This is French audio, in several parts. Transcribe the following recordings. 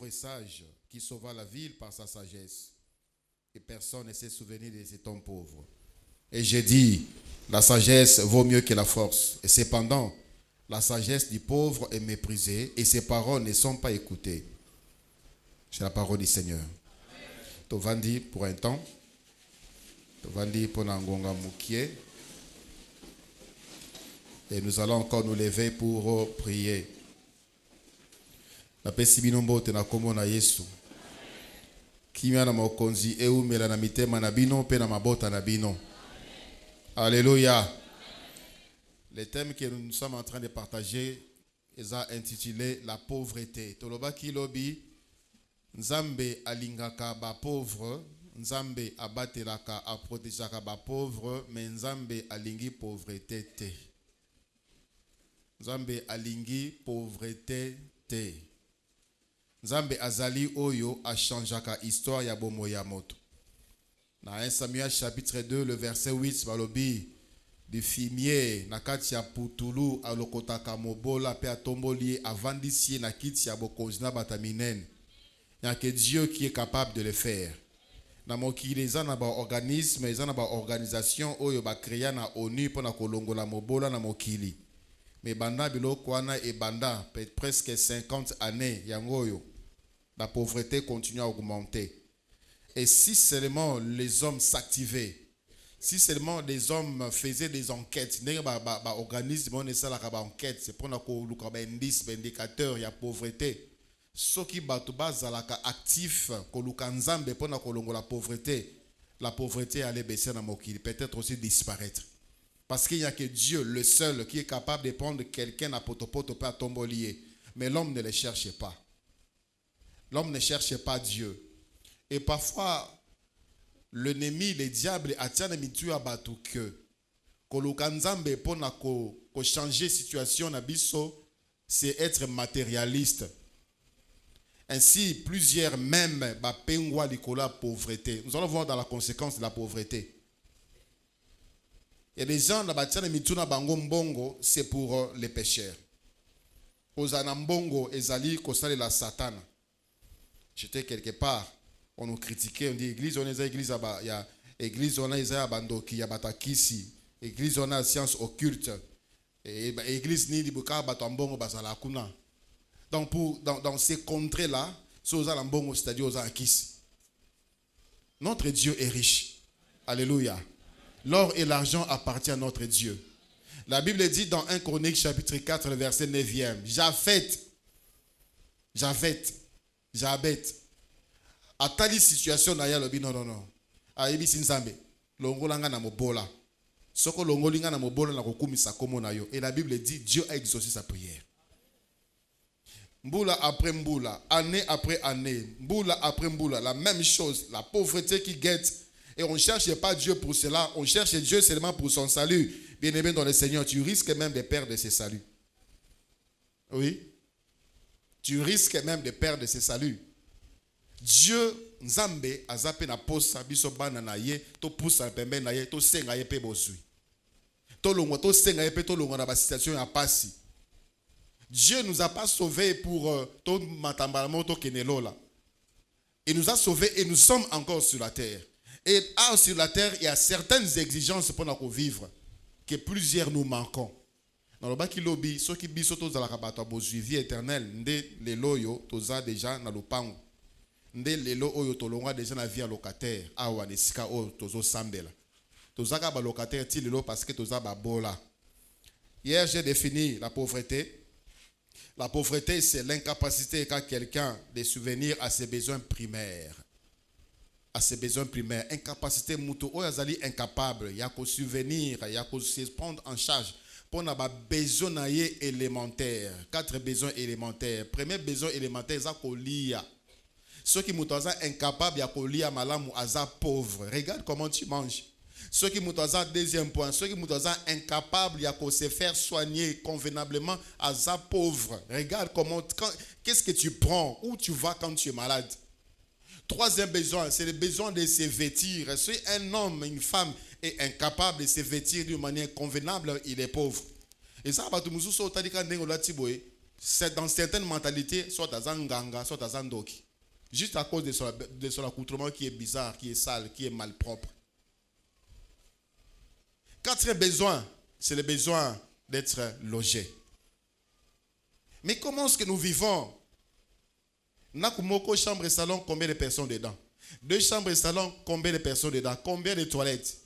est sage, qui sauva la ville par sa sagesse. Et personne ne s'est souvenu de cet homme pauvre. Et j'ai dit, la sagesse vaut mieux que la force. Et cependant, la sagesse du pauvre est méprisée et ses paroles ne sont pas écoutées. C'est la parole du Seigneur. Tovandi pour un temps. Tovandi pour Nangonga Moukié. Et nous allons encore nous lever pour prier. Na pesi binombo te na kombo na Yesu. Kimia na mokonzi eumela na mitema na bino pe na mabota na bino. Alléluia. Le thème que nous sommes en train de partager est intitulé la pauvreté. Toloba kilobi Nzambe alingaka ba pauvre, Nzambe abatelaka aprotejaka ba pauvre, mais Nzambe alingi pauvreté te. Nzambe alingi pauvreté te. Nzambe azali oyo a changeaka histoire ya bomo ya moto. Na 1 Samuel chapitre 2 le verset 8 balobi du fumier na kati ya putulu alokotaka mobola pe atomboli avandisi na kiti ya bokonzi na bataminene. Il n'y a que Dieu qui est capable de le faire. Na mokili eza na ba organisme, eza na ba organisation oyo ba créer na ONU pona kolongola mobola na mokili. Mais banda biloko wana e banda presque 50 années yangoyo. La pauvreté continue à augmenter. Et si seulement les hommes s'activaient, si seulement les hommes faisaient des enquêtes, organisme on essa la enquête, c'est pour na indice, indicateur, il y a pauvreté. Ce qui batuba zalaka actif, koluka nzambe pour na kolongo la pauvreté allait baisser dans mokili, peut-être aussi disparaître. Parce qu'il n'y a que Dieu, le seul, qui est capable de prendre quelqu'un à potopoto pas tombolier. Mais l'homme ne le cherche pas. L'homme ne cherche pas Dieu. Et parfois, l'ennemi, le diable, attire mitu à batu que koluka nzambe pour na ko changer situation na biso, c'est être matérialiste. Ainsi, plusieurs même bapengwa likola pauvreté. Nous allons voir dans la conséquence de la pauvreté. Et les gens na mituna bango mbongo, c'est pour les pécheurs. Ozana mbongo ezali kosale la Satan. J'étais quelque part, on nous critiquait, on dit église on est église il y a église on a Isaïa bandoki ya batakisi, église on a science occulte. Et église ni libuka batambongo bazala kuna. Donc dans ces contrées-là, c'est-à-dire aux akis. Notre Dieu est riche. Alléluia. L'or et l'argent appartiennent à notre Dieu. La Bible dit dans 1 Chronique chapitre 4, le verset 9e, Jabet. À telle situation, non. Aibi sinzambe. Longolanga na mobola. Soko longolinga na mobola na kokumisa komo na yo. Et la Bible dit, Dieu a exaucé sa prière. Mboula après mboula, année après année, mboula après mboula, la même chose, la pauvreté qui guette. Et on ne cherche pas Dieu pour cela, on cherche Dieu seulement pour son salut. Bien-aimé dans le Seigneur, tu risques même de perdre ses saluts. Oui. Tu risques même de perdre ses saluts. Dieu, Nzambe, azape na posa, biso bana na ye, to poussa pembe na ye, to senga ye pe bosui. To longo, to senga ye pe to longo na ba situation ya pasi. Dieu nous a pas sauvés pour tout matambalamo to kenelola. Il nous a sauvés et nous sommes encore sur la terre. Et sur la terre, il y a certaines exigences pour nous vivre que plusieurs nous manquons. Dans le bas qui lobby, ceux qui biso to za la kabato bozui vie éternelle, nde lelo yo toza déjà na lopango. Nde lelo oyo tolonga déjà na vie locataire. Awa nesika o tozo sambela. Toza ka ba locataire ti lelo parce que toza ba bola. Hier, j'ai défini la pauvreté. La pauvreté, c'est l'incapacité qu'a quelqu'un de subvenir à ses besoins primaires. À ses besoins primaires. Incapacité, mouto, oyazali incapable. Il y a qu'à subvenir, il y a qu'à se prendre en charge. Pour nos besoins élémentaires. 4 besoins élémentaires. Premier besoin élémentaire, c'est qu'on lit. Ceux qui sont incapables, il y a qu'on lit malamu, aza pauvre. Regarde comment tu manges. Ceux qui sont deuxième point, ceux qui sont incapables, il y a qu'à se faire soigner convenablement, à ça pauvre. Regarde comment, qu'est-ce que tu prends, où tu vas quand tu es malade. Troisième besoin, c'est le besoin de se vêtir. Si un homme, une femme est incapable de se vêtir d'une manière convenable, il est pauvre. Et ça, C'est dans certaines mentalités, soit dans un ganga, soit dans un doki. Juste à cause de son accoutrement qui est bizarre, qui est sale, qui est malpropre. Quatrième besoin, c'est le besoin d'être logé. Mais comment est-ce que nous vivons? Nakumoko, chambre et salon, combien de personnes dedans? 2 chambres et salon, combien de personnes dedans? Combien de toilettes?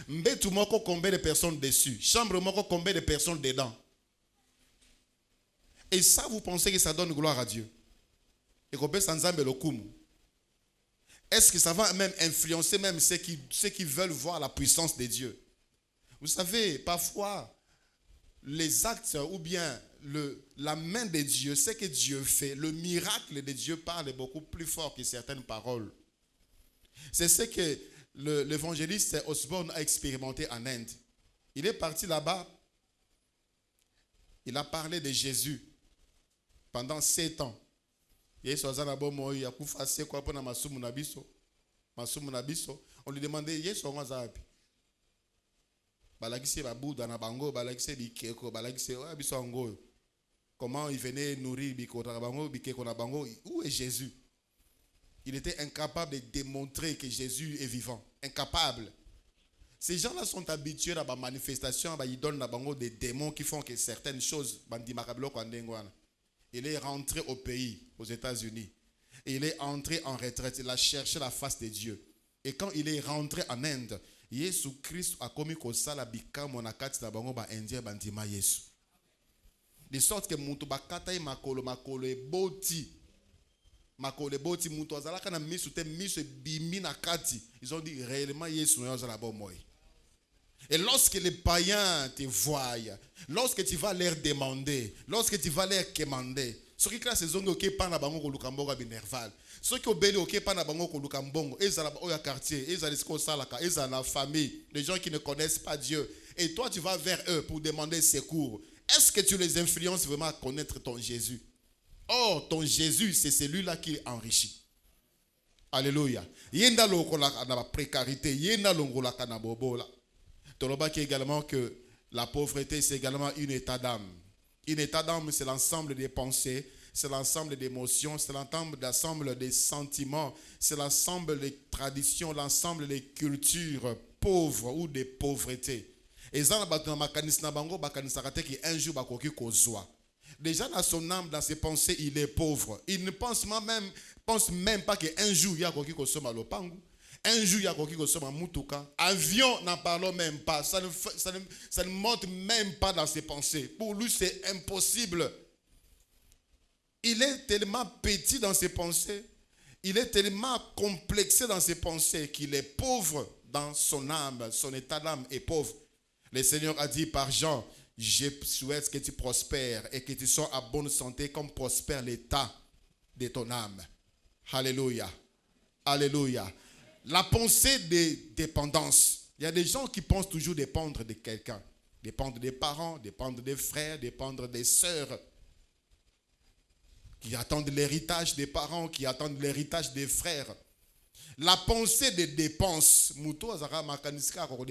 Mbetu moko, combien de personnes dessus? Chambre moko, combien de personnes dedans? Et ça, vous pensez que ça donne gloire à Dieu? Et qu'on peut s'ensemble le kumu. Est-ce que ça va même influencer même ceux qui veulent voir la puissance de Dieu? Vous savez, parfois, les actes ou bien la main de Dieu, ce que Dieu fait, le miracle de Dieu parle beaucoup plus fort que certaines paroles. C'est ce que l'évangéliste Osborne a expérimenté en Inde. Il est parti là-bas, il a parlé de Jésus pendant 7 ans. On lui demandait, comment il venait nourrir où est Jésus? Il était incapable de démontrer que Jésus est vivant. Incapable. Ces gens-là sont habitués à la manifestation, ils donnent des démons qui font que certaines choses. Il est rentré au pays, aux États-Unis. Et il est entré en retraite. Il a cherché la face de Dieu. Et quand il est rentré en Inde, Jésus Christ a commis que ça la bika monakati na bango ba indien bandima Yesu. De sorte que muntu bakata i makolo boti muntu azalaka na misu te misu bimi na kati. Ils ont dit réellement Yesu no azala bon moi. Et lorsque les païens te voient, lorsque tu vas leur demander, lorsque tu vas leur commander, ceux qui classent les zones qui parlent à bango lukamboga binerval, ceux qui obéissent qui parlent à bango lukambongo, ils sont au quartier, ils sont dans la famille, les gens qui ne connaissent pas Dieu, et toi tu vas vers eux pour demander secours. Est-ce que tu les influences vraiment à connaître ton Jésus? Oh, ton Jésus, c'est celui-là qui enrichit. Alléluia. Yenda lokola na précarité, yenda longola kana bobola. Toloba qui également que la pauvreté, c'est également une état d'âme. Une état d'âme, c'est l'ensemble des pensées, c'est l'ensemble des émotions, c'est l'ensemble des sentiments, c'est l'ensemble des traditions, l'ensemble des cultures pauvres ou des pauvretés. Et ça, un jour, déjà dans son âme, dans ses pensées, il est pauvre. Il ne pense même pas qu'un jour, il y a quelqu'un qui soit malopangu. Un jour, il y a quelqu'un qui soit mutuka. Avion, n'en parlons même pas. Ça ne monte même pas dans ses pensées. Pour lui, c'est impossible. Il est tellement petit dans ses pensées. Il est tellement complexé dans ses pensées qu'il est pauvre dans son âme. Son état d'âme est pauvre. Le Seigneur a dit par Jean, je souhaite que tu prospères et que tu sois à bonne santé comme prospère l'état de ton âme. Alléluia. Alléluia. La pensée de dépendance. Il y a des gens qui pensent toujours dépendre de quelqu'un. Dépendre des parents, dépendre des frères, dépendre des sœurs. Qui attendent l'héritage des parents, qui attendent l'héritage des frères. La pensée de dépenses. Mouto azara makaniska ko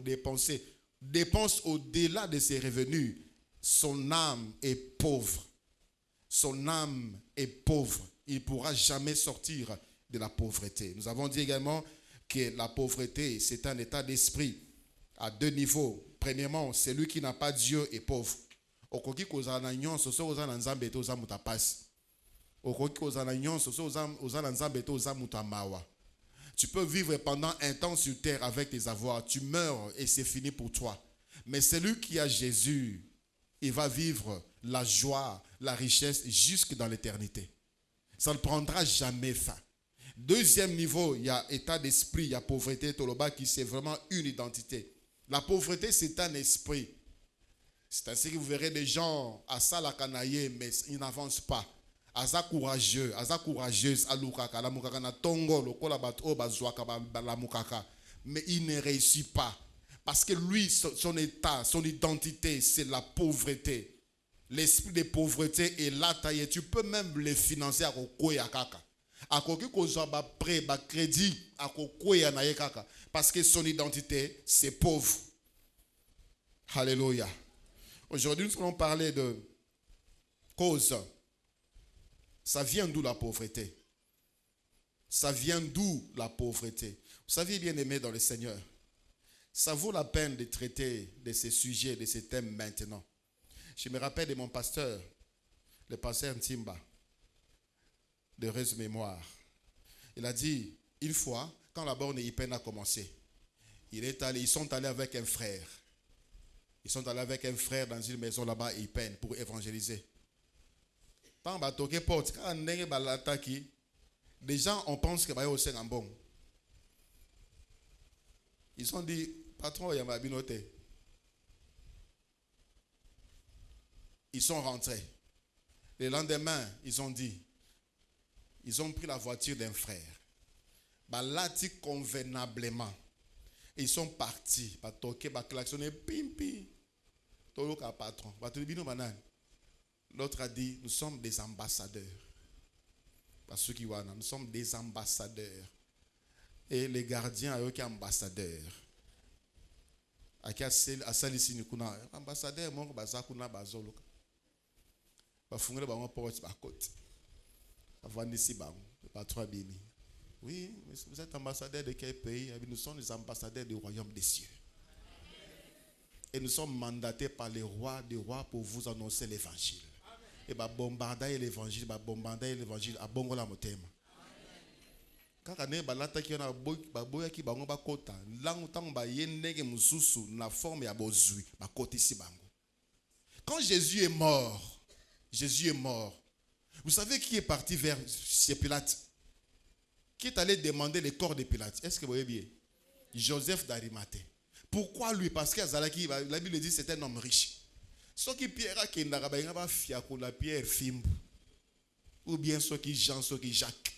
dépenser. Dépense au-delà de ses revenus. Son âme est pauvre. Son âme est pauvre. Il ne pourra jamais sortir de la pauvreté. Nous avons dit également que la pauvreté, c'est un état d'esprit à 2 niveaux. Premièrement, celui qui n'a pas Dieu est pauvre. Tu peux vivre pendant un temps sur terre avec tes avoirs. Tu meurs et c'est fini pour toi. Mais celui qui a Jésus, il va vivre la joie, la richesse jusque dans l'éternité. Ça ne prendra jamais fin. Deuxième niveau, il y a état d'esprit, il y a pauvreté, toloba qui c'est vraiment une identité. La pauvreté, c'est un esprit. C'est ainsi que vous verrez des gens à ça la canaille, mais ils n'avancent pas. Aza courageux, aza courageuse, alukaka, la mukaka na tongo, le kolabato bazwaka la mukaka, mais il ne réussit pas. Parce que lui, son état, son identité, c'est la pauvreté. L'esprit de pauvreté est là taillé. Tu peux même les financer à kokoya kaka. À koki kozwa ba prêt, ba crédit, à kokoya na kaka. Parce que son identité, c'est pauvre. Alléluia. Aujourd'hui, nous allons parler de cause. Ça vient d'où la pauvreté? Ça vient d'où la pauvreté? Vous savez, bien aimé dans le Seigneur, ça vaut la peine de traiter de ces sujets, de ces thèmes maintenant. Je me rappelle de mon pasteur, le pasteur Ntimba, de heureuse mémoire. Il a dit, une fois, quand la borne Ipen a commencé, ils sont allés avec un frère. Ils sont allés avec un frère dans une maison là-bas à Ipen pour évangéliser. Quand on a toqué porte, quand on a attaqué, les gens, on pense que c'est un bon. Ils ont dit, patron, il y a ma binoté. Ils sont rentrés. Le lendemain, ils ont dit, ils ont pris la voiture d'un frère. Balati convenablement. Ils sont partis. Toqué, klaxonné, pimpi. Toloka patron. L'autre a dit, nous sommes des ambassadeurs. Parce que nous sommes des ambassadeurs. Et les gardiens, eux qui sont ambassadeurs. Ambassadeur, mon bazakuna bazolo. Bafungre ba mon porte ba côte. Avant ici ba patron bini. Oui, vous êtes ambassadeur de quel pays? Nous sommes les ambassadeurs du royaume des cieux. Et nous sommes mandatés par les rois des rois pour vous annoncer l'évangile. Et bah bombarder l'évangile, à bongo la motema. Quand on est balata qui on a boya qui bango ba kota, langu tango ba yendenge mususu na forme ya bozui, ba kota ici bango. Quand Jésus est mort, vous savez qui est parti vers chez Pilate? Qui est allé demander le corps de Pilate? Est-ce que vous voyez bien? Joseph d'Arimathée. Pourquoi lui? Parce que la Bible dit que c'est un homme riche. Ce qui Pierre a qui n'a fiaco la Pierre Fimbu. Ou bien ce qui Jean, ce qui Jacques.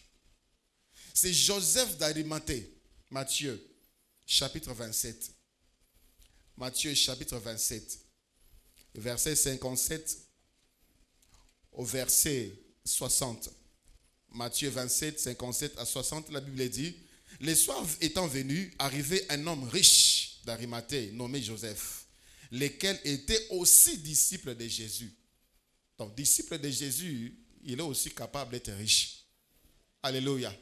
C'est Joseph d'Arimathée. Matthieu, chapitre 27. Matthieu, chapitre 27. Verset 57 au verset 60. Matthieu 27, 57 à 60, la Bible dit, les soirs étant venus, arrivait un homme riche d'Arimathée, nommé Joseph, lesquels étaient aussi disciples de Jésus. Donc, disciple de Jésus, il est aussi capable d'être riche. Alléluia.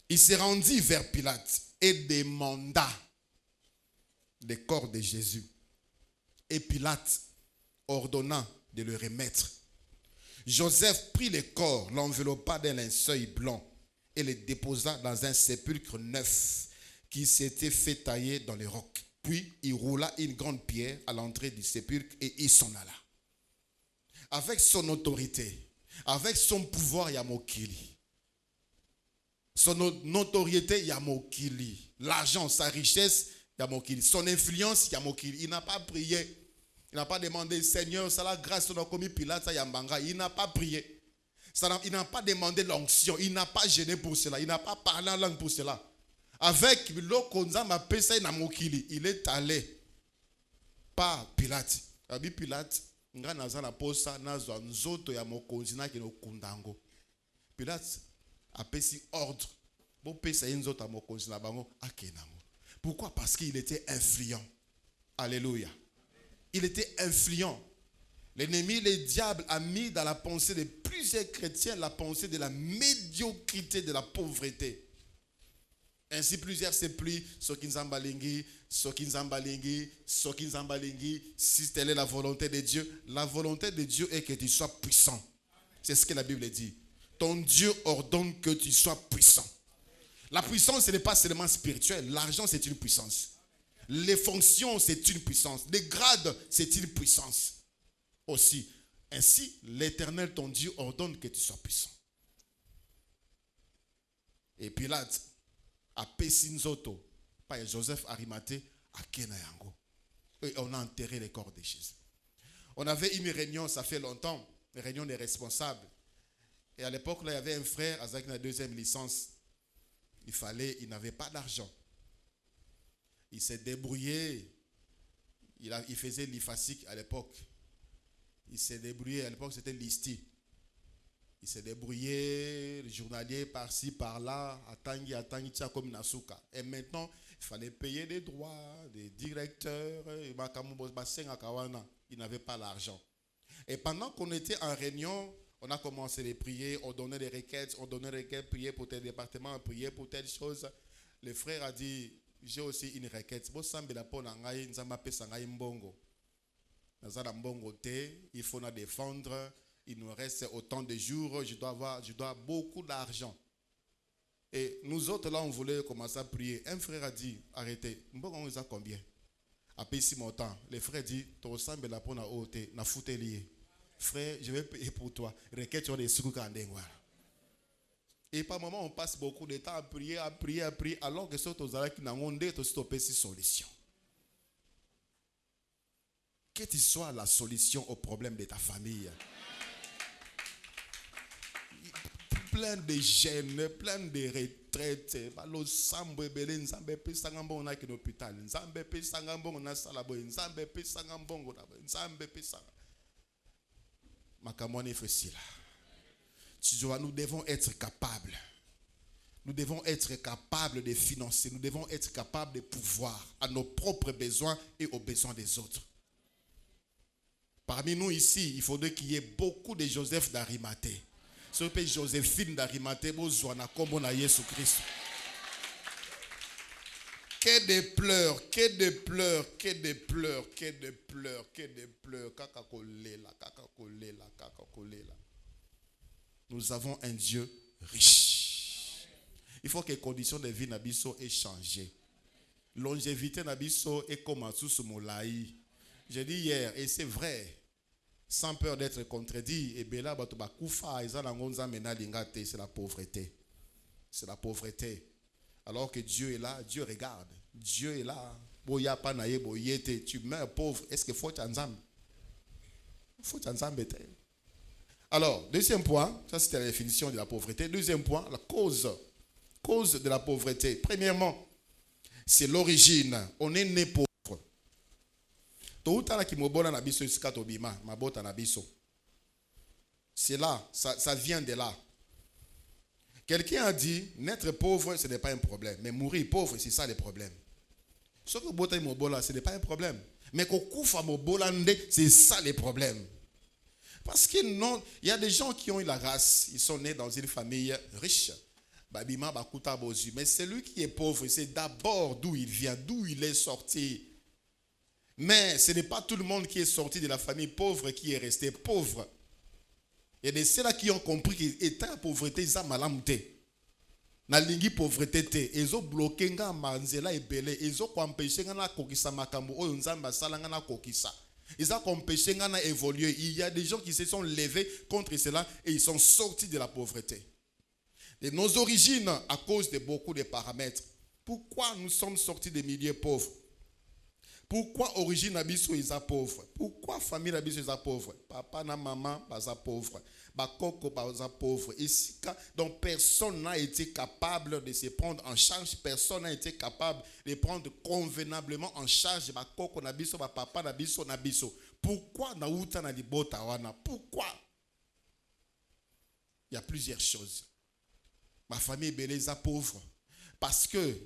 Il se rendit vers Pilate et demanda le corps de Jésus. Et Pilate ordonna de le remettre. Joseph prit le corps, l'enveloppa d'un linceul blanc et le déposa dans un sépulcre neuf qui s'était fait tailler dans les rocs. Puis il roula une grande pierre à l'entrée du sépulcre et il s'en alla. Avec son autorité, avec son pouvoir, Yamokili. Son notoriété, Yamokili. L'argent, sa richesse, Yamokili. Son influence, Yamokili. Il n'a pas prié. Il n'a pas demandé, Seigneur, ça la grâce, on a commis Pilate, ça Yambanga. Il n'a pas prié. Il n'a pas demandé l'onction. Il n'a pas gêné pour cela. Il n'a pas parlé en langue pour cela. Avec l'Okonza, il est allé par Pilate. Abi Pilate, nga nazala posa nazwa nzoto ya mokonzi na kino kundango. Pilate a pesi ordre. Bon pesa nzoto ya mokonzi na bango akenamo. Pourquoi? Parce qu'il était influent. Alléluia. Il était influent. L'ennemi, le diable, a mis dans la pensée de plusieurs chrétiens la pensée de la médiocrité, de la pauvreté. Ainsi, plusieurs se plient, Sokinzambalingi, si telle est la volonté de Dieu. La volonté de Dieu est que tu sois puissant. C'est ce que la Bible dit. Ton Dieu ordonne que tu sois puissant. La puissance, ce n'est pas seulement spirituel. L'argent, c'est une puissance. Les fonctions, c'est une puissance. Les grades, c'est une puissance aussi. Ainsi, l'Éternel, ton Dieu, ordonne que tu sois puissant. Et Pilate a Pessinzoto, par Joseph Arimathée, à Kenayango. Et on a enterré les corps de Jésus. On avait une réunion, ça fait longtemps, une réunion des responsables. Et à l'époque, là, il y avait un frère, avec la deuxième licence. Il n'avait pas d'argent. Il s'est débrouillé. Il faisait l'IFASIC à l'époque. Il s'est débrouillé. À l'époque, c'était l'ISTI. Il s'est débrouillé, le journalier par-ci, par-là, à Tangi, comme Nasuka. Et maintenant, il fallait payer des droits, des directeurs. Il n'avait pas l'argent. Et pendant qu'on était en réunion, on a commencé à prier, on donnait des requêtes, prier pour tel département, prier pour telle chose. Le frère a dit, j'ai aussi une requête. Il faut la défendre. Il nous reste autant de jours. Je dois beaucoup d'argent. Et nous autres, là, on voulait commencer à prier. Un frère a dit, arrêtez. On a combien? Après 6 mois, le frère dit, tu ressembles la peau na haute, na fouté lié. Frère, je vais payer pour toi. Requête sur les sous. Et par moment, on passe beaucoup de temps à prier, alors que ceux qui n'ont pas stoppé ces solutions. Quelle soit la solution au problème de ta famille? Plein de jeunes, plein de retraites. Nous devons être capables. Nous devons être capables de financer. Nous devons être capables de pouvoir à nos propres besoins et aux besoins des autres. Parmi nous ici, il faudrait qu'il y ait beaucoup de Joseph d'Arimathée. Ce que Joséphine d'Arimathée, comme on a Jésus-Christ. Que de pleurs, que de pleurs, que de pleurs, que de pleurs, que de pleurs. Nous avons un Dieu riche. Il faut que les conditions de vie n'abisso aient changé. Longévité n'abisso est comme un sous-moulaï. J'ai dit hier, et c'est vrai, sans peur d'être contredit, et Bela Batuba Koufa, c'est la pauvreté. C'est la pauvreté. Alors que Dieu est là, Dieu regarde. Dieu est là. Tu meurs pauvre. Est-ce qu'il faut t'ensemble? Il faut t'ensemble. Alors, deuxième point, ça c'était la définition de la pauvreté. Deuxième point, la cause de la pauvreté. Premièrement, c'est l'origine. On est né pauvre. C'est là, ça vient de là. Quelqu'un a dit, naître pauvre, ce n'est pas un problème. Mais mourir pauvre, c'est ça le problème. Ce que ce n'est pas un problème. Mais c'est ça le problème. Parce qu'il y a des gens qui ont eu la race, ils sont nés dans une famille riche. Mais celui qui est pauvre, c'est d'abord d'où il vient, d'où il est sorti. Mais ce n'est pas tout le monde qui est sorti de la famille pauvre qui est resté pauvre. Il y a des ceux-là qui ont compris qu'étant la pauvreté, ils ont malamouté. Na lingi pauvreté, ils ont bloqué nga manzela ebele, ils ont empêché nga na kokisa makambo oyo nzamba sala nga na kokisa. Ils ont empêché nga na évoluer. Il y a des gens qui se sont levés contre cela et ils sont sortis de la pauvreté. De nos origines, à cause de beaucoup de paramètres. Pourquoi nous sommes sortis des milieux pauvres? Pourquoi origine abisso est pauvre? Pourquoi famille abisso est pauvre? Papa na maman baza pauvre. Bakoko baza pauvre. Ici, donc personne n'a été capable de se prendre en charge. Personne n'a été capable de prendre convenablement en charge bakoko na biso, papa na biso na biso. Pourquoi na uta na libota wana? Pourquoi? Il y a plusieurs choses. Ma famille est beleza pauvre. Parce que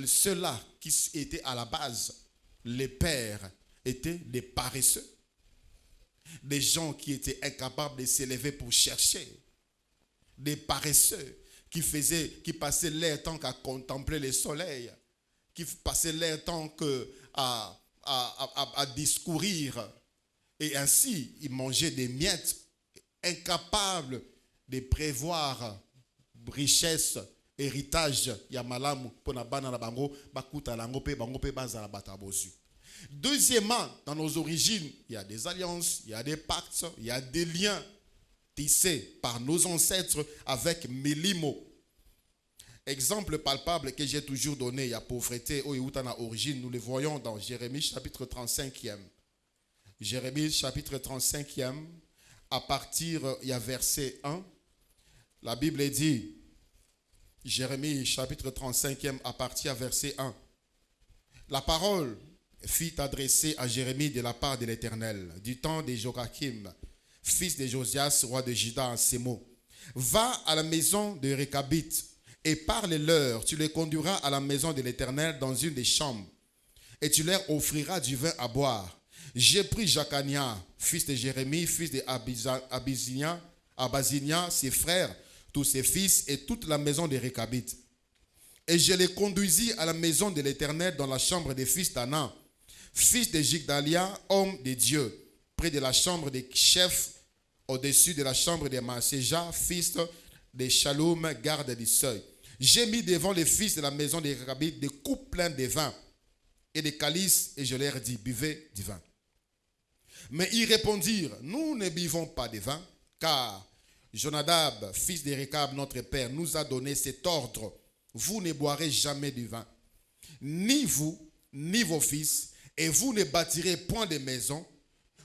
ceux-là qui étaient à la base, les pères étaient des paresseux. Des gens qui étaient incapables de s'élever pour chercher. Des paresseux qui passaient leur temps qu'à contempler le soleil. Qui passaient leur temps à discourir. Et ainsi, ils mangeaient des miettes. Incapables de prévoir richesse, héritage ya malamu pona bana na bango bakuta lango pe bango pe bazala batabozu. Deuxièmement, dans nos origines, il y a des alliances, il y a des pactes, il y a des liens tissés par nos ancêtres avec Mélimo. Exemple palpable que j'ai toujours donné, il y a pauvreté au Yutana origine, nous le voyons dans Jérémie chapitre 35e. Jérémie chapitre 35e, à partir, il y a verset 1, la Bible dit, Jérémie chapitre 35e à partir verset 1. La parole fut adressée à Jérémie de la part de l'Éternel, du temps de Joachim, fils de Josias, roi de Juda, en ces mots. Va à la maison de Récabite et parle-leur, tu les conduiras à la maison de l'Éternel dans une des chambres, et tu leur offriras du vin à boire. J'ai pris Jacania, fils de Jérémie, fils de Abazinia, ses frères, tous ses fils et toute la maison des Récabites. Et je les conduisis à la maison de l'Éternel dans la chambre des fils d'Anan, fils de Jigdalia, homme de Dieu, près de la chambre des chefs, au-dessus de la chambre de Maaséja, fils de Shalom, garde du seuil. J'ai mis devant les fils de la maison des Récabites des coupes pleines de vin et des calices, et je leur dis, buvez du vin. Mais ils répondirent, nous ne buvons pas de vin, car Jonadab, fils de Récab, notre père, nous a donné cet ordre. Vous ne boirez jamais du vin, ni vous, ni vos fils, et vous ne bâtirez point de maison,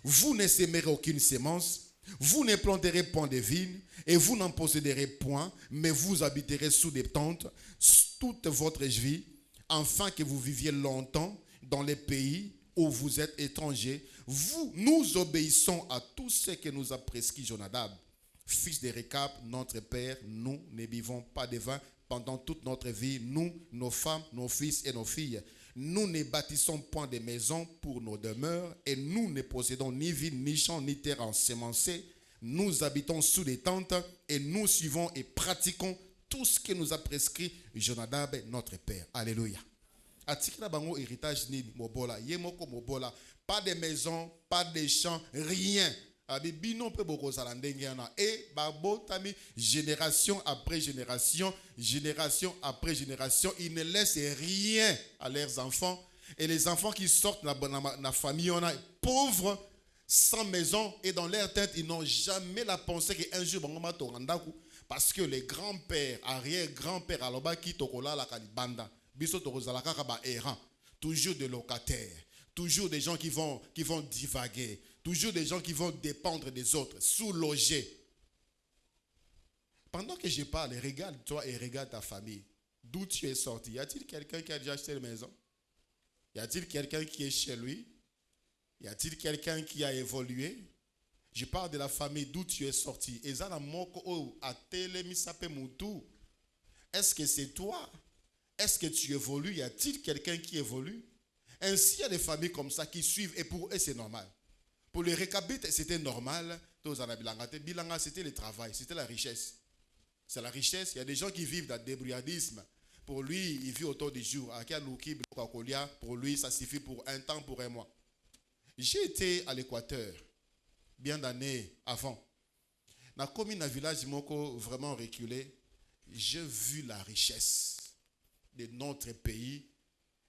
vous ne sèmerez aucune sémence, vous ne planterez point de vignes, et vous n'en posséderez point, mais vous habiterez sous des tentes toute votre vie, afin que vous viviez longtemps dans les pays où vous êtes étrangers. Nous obéissons à tout ce que nous a prescrit Jonadab, fils de Récab, notre père. Nous ne buvons pas de vin pendant toute notre vie, nous, nos femmes, nos fils et nos filles. Nous ne bâtissons point de maisons pour nos demeures, et nous ne possédons ni vignes, ni champs, ni terre ensemencée. Nous habitons sous des tentes, et nous suivons et pratiquons tout ce que nous a prescrit Jonadab, notre père. Alléluia. Atikila bango héritage ni mobola, yemoko mobola, pas de maison, pas de champs, rien. Abibino pe boko salandengena et babotami génération après génération, génération après génération, ils ne laissent rien à leurs enfants, et les enfants qui sortent de la famille on a pauvres, sans maison, et dans leur tête ils n'ont jamais la pensée qu'un jour bangoma torandaku, parce que les grands-pères, arrière-grands-pères aloba ki tokola la kalibanda. Toujours des locataires, toujours des gens qui vont divaguer, toujours des gens qui vont dépendre des autres, sous-logés. Pendant que je parle, regarde-toi et regarde ta famille. D'où tu es sorti? Y a-t-il quelqu'un qui a déjà acheté une maison? Y a-t-il quelqu'un qui est chez lui? Y a-t-il quelqu'un qui a évolué? Je parle de la famille d'où tu es sorti. Est-ce que c'est toi? Est-ce que tu évolues? Y a-t-il quelqu'un qui évolue? Ainsi, il y a des familles comme ça qui suivent, et pour eux, c'est normal. Pour les Récabites, c'était normal. Bilanga, c'était le travail, c'était la richesse. C'est la richesse. Il y a des gens qui vivent dans le débrouillardisme. Pour lui, il vit autour du jour. Pour lui, ça suffit pour un temps, pour un mois. J'ai été à l'Équateur, bien d'années avant. Dans la commune, un village vraiment reculé, j'ai vu la richesse de notre pays,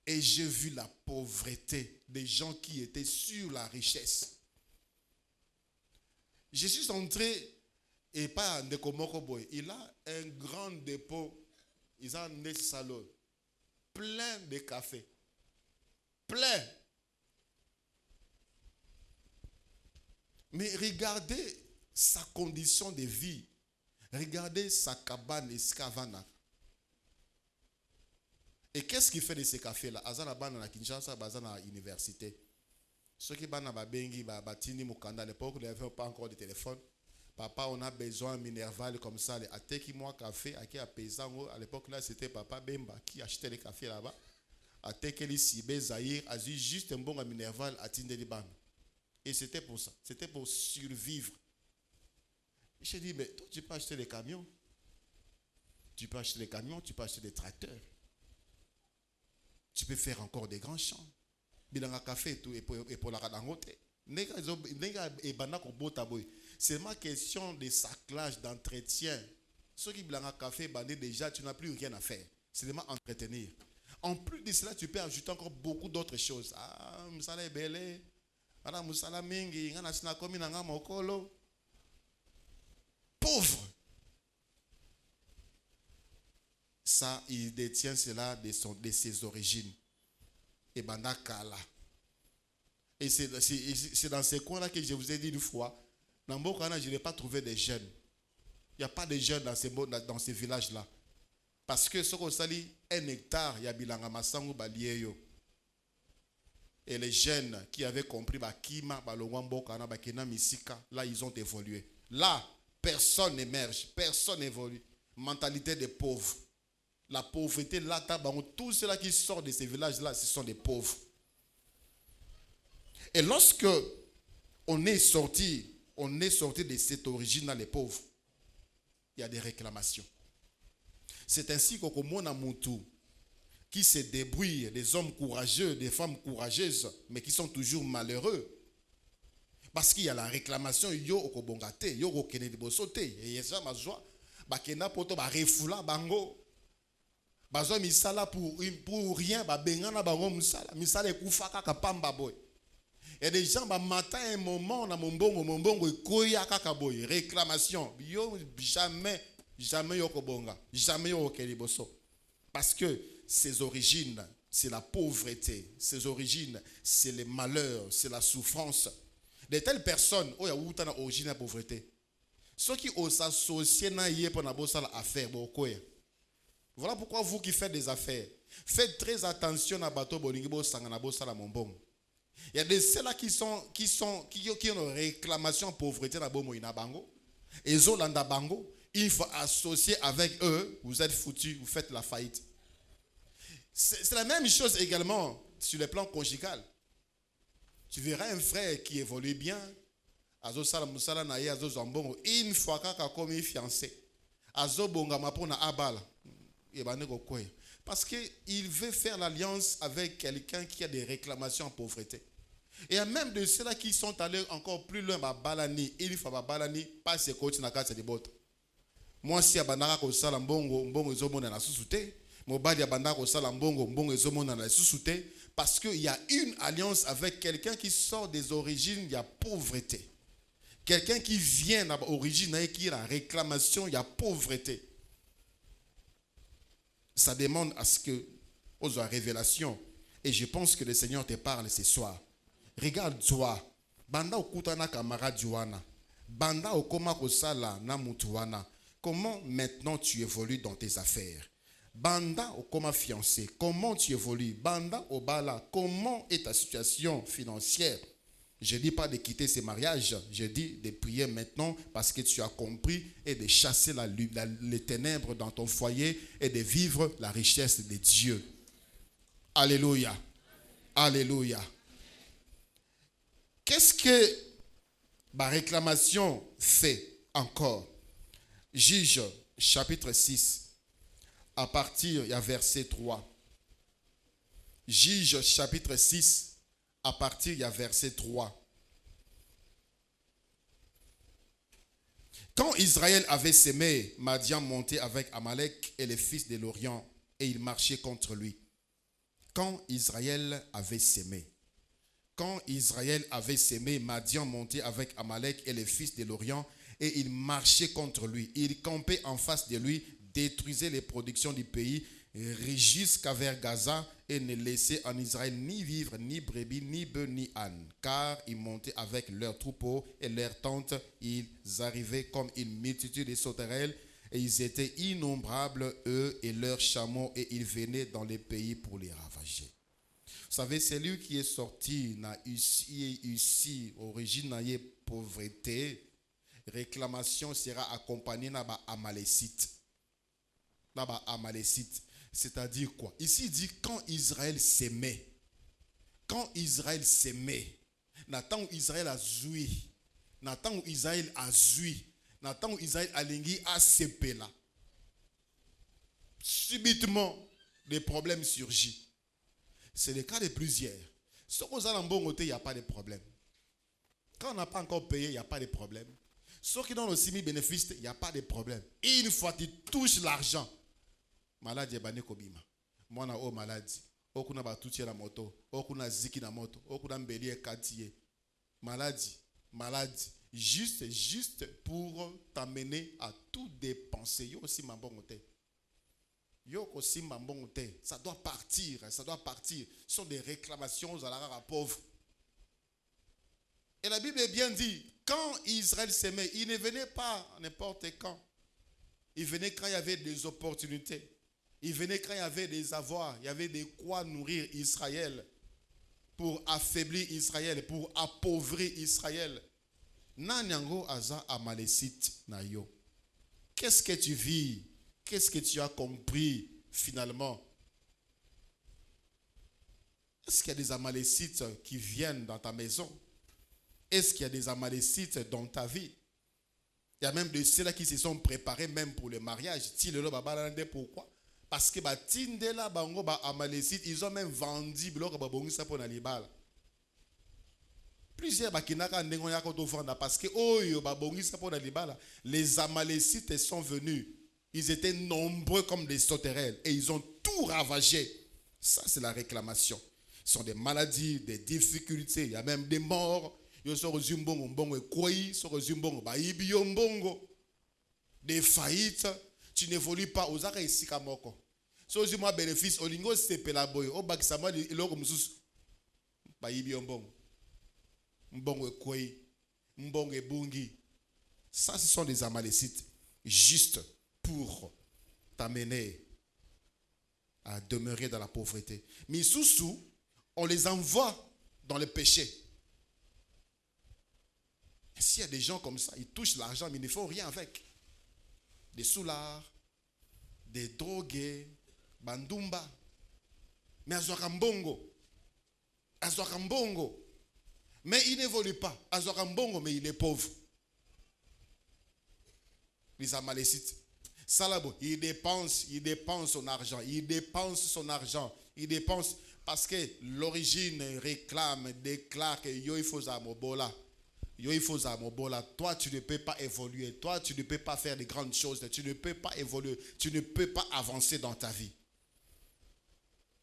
et j'ai vu la pauvreté des gens qui étaient sur la richesse. Je suis entré, et pas de Komokoboy, il a un grand dépôt, ils ont un salon plein de café, plein. Mais regardez sa condition de vie, regardez sa cabane escavana. Et qu'est-ce qu'il fait de ces cafés-là? Azana bana na Kinshasa, bazana université. Ceux qui bana babengi batini mukanda, à l'époque, il n'y avait pas encore de téléphone. Papa, on a besoin de Minerval comme ça. Ateki moi café, à paysan. À l'époque là, c'était Papa Bemba qui achetait les cafés là-bas. Ateki li Sibé Zahir, a eu juste un bon Minerval à Tindeliban. Et c'était pour ça. C'était pour survivre. Je dis, mais toi, tu peux acheter des camions. Tu peux acheter des camions, tu peux acheter des tracteurs. Tu peux faire encore des grands champs. Bilanga café tout et pour la radangote. C'est ma question de saclage, d'entretien. Ceux qui bilanga café bandé déjà, tu n'as plus rien à faire. C'est seulement entretenir. En plus de cela, tu peux ajouter encore beaucoup d'autres choses. Ah, musala ebele, ana musala mingi, ngana sina komi nanga mokolo. Pauvre. Ça, il détient cela de ses origines. Et Bandakala. Et c'est dans ces coins-là que je vous ai dit une fois, dans Mbokana, je n'ai pas trouvé des jeunes. Il n'y a pas de jeunes dans ces villages-là. Parce que ce qu'on sali, 1 hectare, il y a Bilanga Massangu Balieyo. Et les jeunes qui avaient compris, Kima, Balongwambokana, Bakena Misika, là, ils ont évolué. Là, personne n'émerge, personne n'évolue. Mentalité des pauvres. La pauvreté, là, tous ceux-là qui sortent de ces villages-là, ce sont des pauvres. Et lorsque on est sorti de cette origine dans les pauvres, il y a des réclamations. C'est ainsi qu'au monde Moutou, qui se débrouillent, des hommes courageux, des femmes courageuses, mais qui sont toujours malheureux. Parce qu'il y a la réclamation, yo okobongate, yo okene libosote, et yesa mazwa, bakena poto ba refula bango. Bazwa misala pour rien, ba bengana bango misala ekufaka kapamba boy. Il y a des gens, matin un moment, na mombongo, koya kaka boy, réclamation, yo jamais yo kobonga, jamais yo okeliboso. Parce que ses origines, c'est la pauvreté. Ses origines, c'est les malheurs, c'est la souffrance. De telles personnes, il y a une origine de la pauvreté. Ceux qui ont s'associé pour affaire. Voilà pourquoi vous qui faites des affaires, faites très attention à bateau bolingibo sangana sala mombong. Il y a des ceux-là qui ont une réclamation de pauvreté na bomo ina bango. Et zolanda bango, il faut associer avec eux, vous êtes foutus, vous faites la faillite. C'est la même chose également sur le plan conjugal. Tu verras un frère qui évolue bien, une fois qu'il a commis fiancé, parce qu'il veut faire l'alliance avec quelqu'un qui a des réclamations en pauvreté. Et il y a même de ceux-là qui sont allés encore plus loin, il faut pas se coach na kati de botte. Moi, si abandaka ko sala mbongo ezomona na susute. Parce qu'il y a une alliance avec quelqu'un qui sort des origines, il y a pauvreté. Quelqu'un qui vient d'origine et qui a la réclamation, il y a pauvreté. Ça demande à ce que, aux révélations. Et je pense que le Seigneur te parle ce soir. Regarde-toi. Banda okutana camarade Joana. Banda okoma kosala na mutuana. Comment maintenant tu évolues dans tes affaires? Banda ou comme fiancé, comment tu évolues? Banda au bala, comment est ta situation financière? Je ne dis pas de quitter ce mariage, je dis de prier maintenant parce que tu as compris et de chasser les ténèbres dans ton foyer et de vivre la richesse de Dieu. Alléluia. Alléluia. Qu'est-ce que ma réclamation fait encore? Juge chapitre 6. À partir, il y a verset 3. Juge chapitre 6, à partir, il y a verset 3. Quand Israël avait sémé, Madian montait avec Amalek et les fils de l'Orient, et il marchait contre lui. Quand Israël avait sémé, Madian montait avec Amalek et les fils de l'Orient, et il marchait contre lui. Il campait en face de lui, détruisait les productions du pays jusqu'à vers Gaza et ne laissait en Israël ni vivre, ni brebis, ni bœufs, ni ânes. Car ils montaient avec leurs troupeaux et leurs tentes. Ils arrivaient comme une multitude de sauterelles et ils étaient innombrables, eux et leurs chameaux, et ils venaient dans les pays pour les ravager. Vous savez, c'est lui qui est sorti, ici, origine de pauvreté. Réclamation sera accompagnée par Amalécite. C'est-à-dire quoi? Ici, il dit quand Israël s'aimait. Quand Israël s'aimait. Nathan Israël a zoui. Nathan Israël a zoui. Nathan Israël a lingui a sepé là. Subitement, des problèmes surgissent. C'est le cas de plusieurs. Si on a un bon côté, il n'y a pas de problème. Quand on n'a pas encore payé, il n'y a pas de problème. Ceux qui donnent aussi mis bénéfices, il n'y a pas de problème. Et une fois qu'ils touchent l'argent, maladie est kobima. Moi na o maladie. Okuna ba toucher la moto. Okuna ziki na moto. Okuna mbeli katiye. Maladie. Juste pour t'amener à tout dépenser. Yo aussi mambongote. Ça doit partir. Ce sont des réclamations aux alara pauvres. Et la Bible est bien dit. Quand Israël s'aimait, il ne venait pas n'importe quand. Il venait quand il y avait des opportunités. Il venait quand il y avait des avoirs. Il y avait de quoi nourrir Israël. Pour affaiblir Israël. Pour appauvrir Israël. Nanyango aza amalécite na yo. Qu'est-ce que tu vis? Qu'est-ce que tu as compris finalement? Est-ce qu'il y a des Amalécites qui viennent dans ta maison? Est-ce qu'il y a des Amalécites dans ta vie? Il y a même de ceux-là qui se sont préparés même pour le mariage. Pourquoi? Parce que ils ont même vendu plusieurs parce que les Amalécites sont venus. Ils étaient nombreux comme des sauterelles et ils ont tout ravagé. Ça, c'est la réclamation. Ce sont des maladies, des difficultés. Il y a même des morts. Des faillites. Tu n'évolues pas aux arrêts ici comme moi. Si tu as bénéfice, au lingo c'est pelaboy. Au bac ça m'a dit l'or musus. Baïbi ombong. Mbong ekoi. Mbong ebungi. Ça, ce sont des Amalécites. Juste pour t'amener à demeurer dans la pauvreté. Mais sous, on les envoie dans le péché. Et s'il y a des gens comme ça, ils touchent l'argent, mais ils ne font rien avec. Des soulards, des drogués, bandumba. Mais Azouakambongo. Mais il n'évolue pas. Azouakambongo, mais il est pauvre. Les Amalécites. Salabo, il dépense son argent. Il dépense parce que l'origine déclare que il faut amobola. Toi, tu ne peux pas évoluer. Toi, tu ne peux pas faire de grandes choses. Tu ne peux pas évoluer. Tu ne peux pas avancer dans ta vie.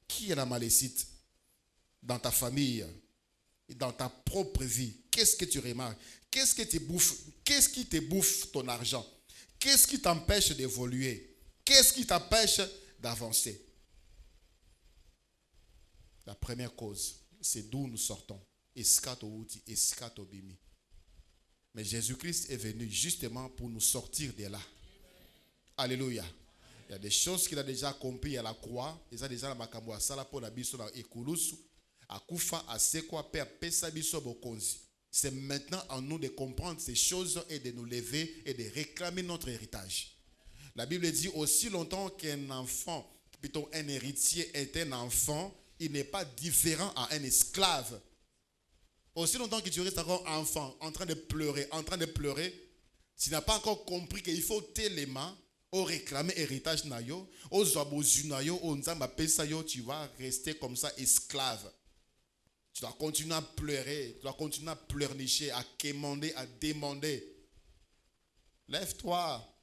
Qui est l'Amalécite dans ta famille et dans ta propre vie? Qu'est-ce que tu remarques? Qu'est-ce qui te bouffe ton argent? Qu'est-ce qui t'empêche d'évoluer? Qu'est-ce qui t'empêche d'avancer? La première cause, c'est d'où nous sortons. Mais Jésus-Christ est venu justement pour nous sortir de là. Alléluia. Il y a des choses qu'il a déjà accomplies à la croix. Il a déjà makambo à sala pour la biso na ekulusu. Akufa asekwa pe apesa biso bokonzi. C'est maintenant à nous de comprendre ces choses et de nous lever et de réclamer notre héritage. La Bible dit aussi longtemps qu'un enfant, plutôt un héritier est un enfant, il n'est pas différent à un esclave. Aussi longtemps que tu restes encore enfant, en train de pleurer, tu n'as pas encore compris qu'il faut tellement réclamer héritage nayo, tu vas rester comme ça esclave. Tu dois continuer à pleurer, tu dois continuer à pleurnicher, à quémander, à demander. Lève-toi,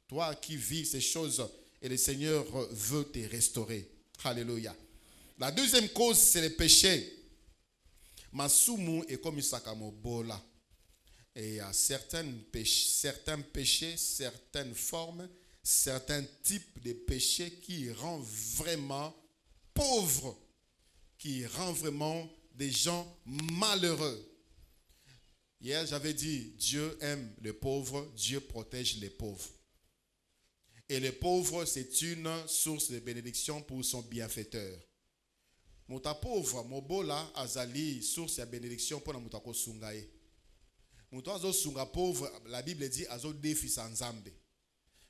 toi qui vis ces choses, et le Seigneur veut te restaurer. Alléluia. La deuxième cause, c'est le péché. Masumu est comme Isakamobola. Et il y a certains péchés, certaines formes, certains types de péchés qui rendent vraiment pauvres, qui rendent vraiment des gens malheureux. Hier, j'avais dit, Dieu aime les pauvres, Dieu protège les pauvres. Et les pauvres, c'est une source de bénédiction pour son bienfaiteur. Mouta pauvre, mobola azali, source de bénédiction pour la moutako sungaye. Mouta azo sunga pauvre, la Bible dit azo défi sans zambe.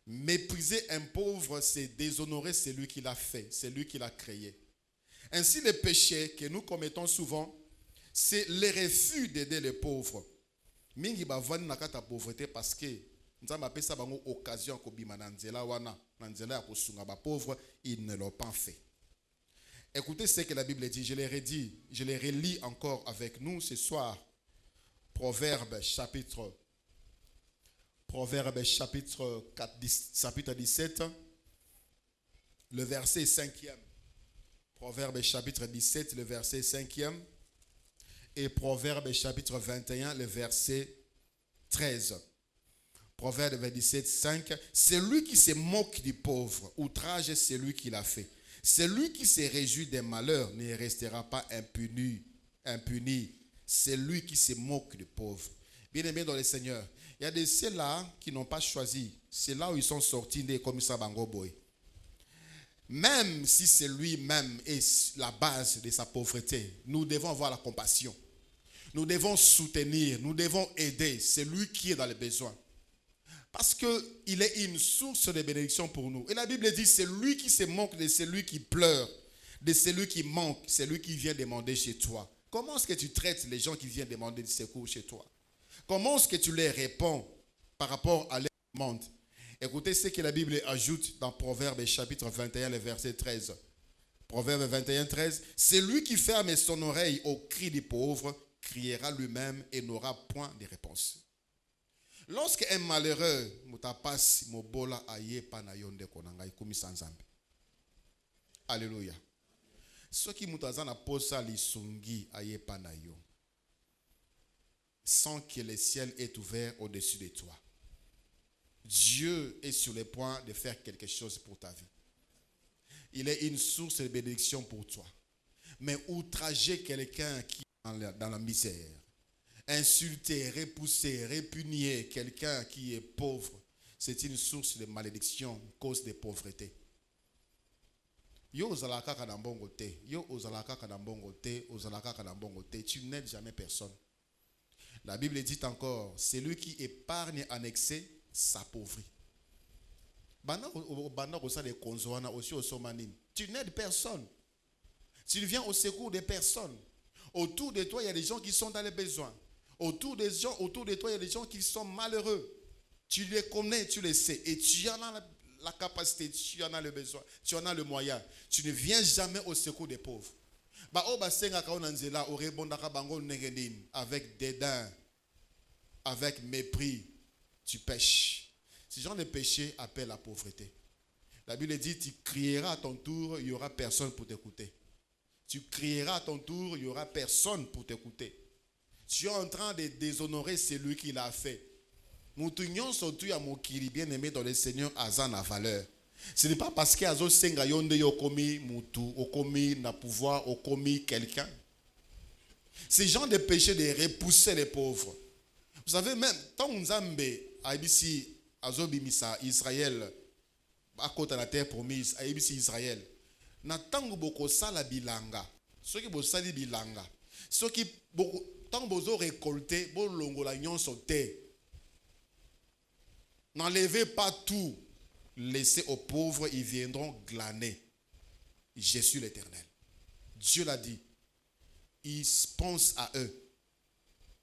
Mépriser un pauvre, c'est déshonorer celui qui l'a fait, c'est lui qui l'a créé. Ainsi, les péchés que nous commettons souvent, c'est le refus d'aider les pauvres. Mingi bavani nakata pauvreté parce que nous avons appelé ça une occasion ko bima nanzela wana nanzela ko sunga ba pauvre, ils ne l'ont pas fait. Écoutez ce que la Bible dit, je les relis encore avec nous ce soir. Proverbe chapitre 17, le verset 5e. Proverbe chapitre 17, le verset 5e. Et Proverbe chapitre 21, le verset 13. Proverbe 17, 5. Celui qui se moque du pauvre, outrage celui qui l'a fait. Celui qui se réjouit des malheurs ne restera pas impuni. Celui qui se moque du pauvre. Bien aimé dans le Seigneur, il y a de ceux-là qui n'ont pas choisi. C'est là où ils sont sortis des commissaires Bangoboy. Même si c'est lui-même est la base de sa pauvreté, nous devons avoir la compassion. Nous devons soutenir, nous devons aider celui qui est dans le besoin. Parce qu'il est une source de bénédiction pour nous. Et la Bible dit, c'est lui qui se moque de celui qui pleure, de celui qui manque, celui qui vient demander chez toi. Comment est-ce que tu traites les gens qui viennent demander du secours chez toi? Comment est-ce que tu leur réponds par rapport à leur demande? Écoutez ce que la Bible ajoute dans Proverbes chapitre 21, le verset 13. Proverbe 21, 13. Celui qui ferme son oreille au cri des pauvres criera lui-même et n'aura point de réponse. Lorsque un malheureux mutapas mobola aye panayonde konanga ikumi sanzambe. Alléluia. Ceux qui mutazana posa lisungi aye panayo. Sans que le ciel est ouvert au-dessus de toi. Dieu est sur le point de faire quelque chose pour ta vie. Il est une source de bénédiction pour toi. Mais outrager quelqu'un qui est dans la misère, insulter, repousser, répugner quelqu'un qui est pauvre, c'est une source de malédiction, cause de pauvreté. Yo ozalaka kana mbongo te, yo ozalaka kana mbongo te, ozalaka kana mbongo te, tu n'aides jamais personne. La Bible dit encore, celui qui épargne en excès s'appauvrit. Tu n'aides personne. Tu viens au secours des personnes. Autour de toi, il y a des gens qui sont dans les besoins. Autour de toi, il y a des gens qui sont malheureux. Tu les connais, tu les sais. Et tu en as la capacité, tu en as le besoin, tu en as le moyen. Tu ne viens jamais au secours des pauvres. Avec dédain, avec mépris, tu pêches. Ce genre de péché appelle la pauvreté. La Bible dit, tu crieras à ton tour, il n'y aura personne pour t'écouter. Tu crieras à ton tour, il n'y aura personne pour t'écouter. Tu es en train de déshonorer celui qui l'a fait. Moutunion surtout à mon kiri bien aimé dans le Seigneur azan a valeur. Ce n'est pas parce que azo senga yonde yo komi mutu, o komi na pouvoir, o komi quelqu'un. Ce genre de péché de repousser les pauvres. Vous savez même tant Nzambe a ici azo bimisa Israël à côté de la terre promise a ici Israël. Na tangu boko sala bilanga. Ceux qui bo sali bilanga. Ceux qui tant bozo récolter bo longola nyonso te. N'enlevez pas tout. Laissez aux pauvres, ils viendront glaner. Je suis l'Éternel. Dieu l'a dit. Il pense à eux.